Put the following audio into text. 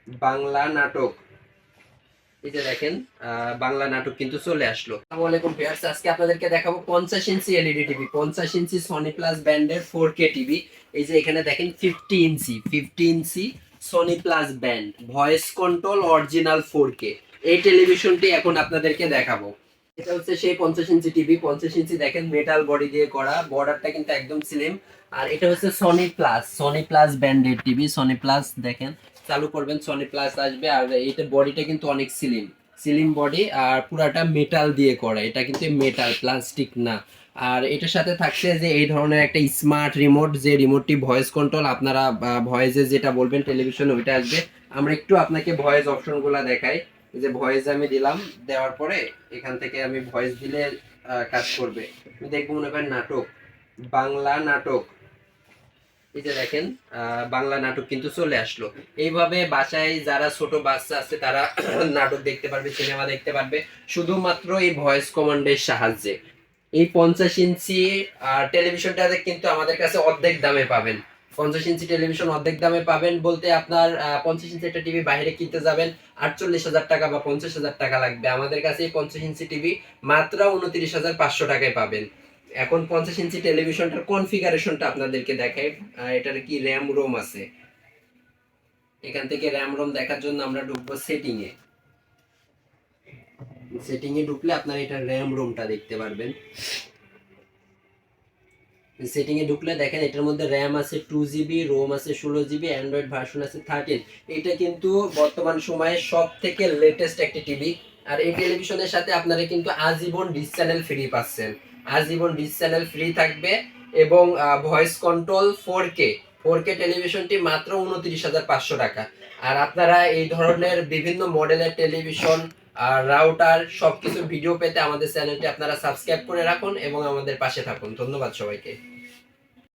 বাংলা নাটক। এই যে দেখেন বাংলা নাটক কিন্তু চলে আসলো। আসসালামু আলাইকুম ভিউয়ার্স, আজকে আপনাদেরকে দেখাবো 50 inch LED TV, 50 inch Sony plus ব্র্যান্ডের 4K টিভি। এই যে এখানে দেখেন 50 inch Sony plus brand voice control original 4K। এই টেলিভিশনটি এখন আপনাদেরকে দেখাবো। এটা হচ্ছে সেই 50 ইঞ্চি টিভি। 50 ইঞ্চি দেখেন মেটাল বডি দিয়ে করা, বর্ডারটা কিন্তু একদম স্লিম। আর এটা হচ্ছে সনি প্লাস ব্র্যান্ডের টিভি। সনি প্লাস দেখেন, চালু করবেন সনি প্লাস আসবে। আর এইটা বডিটা কিন্তু অনেক স্লিম, স্লিম বডি আর পুরাটা মেটাল দিয়ে করা। এটা কিন্তু মেটাল, প্লাস্টিক না। আর এটার সাথে থাকছে যে এই ধরনের একটা স্মার্ট রিমোট, যে রিমোটটি ভয়েস কন্ট্রোল, আপনারা ভয়েসে যেটা বলবেন টেলিভিশনে ওইটা আসবে। আমরা একটু আপনাকে ভয়েস অপশনগুলো দেখাই। এই যে ভয়েস আমি দিলাম, দেওয়ার পরে এখান থেকে আমি ভয়েস দিলে কাজ করবে। আমি দেখবো মনে করেন নাটক, বাংলা নাটক। এই যে দেখেন বাংলা নাটক কিন্তু চলে আসলো। এইভাবে বাসায় যারা ছোট বাচ্চা আছে তারা নাটক দেখতে পারবে, সিনেমা দেখতে পারবে শুধুমাত্র এই ভয়েস কমান্ডের সাহায্যে। এই 50 ইঞ্চি টেলিভিশনটাতে কিন্তু আমাদের কাছে অর্ধেক দামে পাবেন। 50 ইঞ্চি টেলিভিশন অর্ধেক দামে পাবেন বলতে আপনার 50 ইঞ্চি একটা টিভি বাইরে কিনতে যাবেন 48,000 টাকা বা 50,000 টাকা লাগবে। আমাদের কাছে এই 50 ইঞ্চি টিভি মাত্র 29,500 টাকায় পাবেন। এখন 50 ইঞ্চি টেলিভিশনটার কনফিগারেশনটা আপনাদেরকে দেখাই। এটার কি র্যাম রোম আছে। এখান থেকে র্যাম রোম দেখার জন্য আমরা ঢুকবো সেটিং এ। সেটিং এ ঢুকলে আপনারা এটা র্যাম রোমটা দেখতে পারবেন। সেটিং এ ঢুকলে দেখেন এটার মধ্যে র্যাম আছে 2 জিবি, রোম আছে 16 জিবি, অ্যান্ড্রয়েড ভার্সন আছে 13। এটা কিন্তু বর্তমান সময়ে সব থেকে লেটেস্ট একটি টিভি। আর এই টেলিভিশনের সাথে আপনারা কিন্তু আজীবন ডিশ চ্যানেল ফ্রি পাচ্ছেন। আজীবন ডিশ চ্যানেল ফ্রি থাকবে এবং ভয়েস কন্ট্রোল 4K টেলিভিশনটি মাত্র 29,500 টাকা। আর আপনারা এই ধরনের বিভিন্ন মডেলের টেলিভিশন আর রাউটার সবকিছু ভিডিও পেতে আমাদের চ্যানেলটি আপনারা সাবস্ক্রাইব করে রাখুন এবং আমাদের পাশে থাকুন। ধন্যবাদ সবাইকে।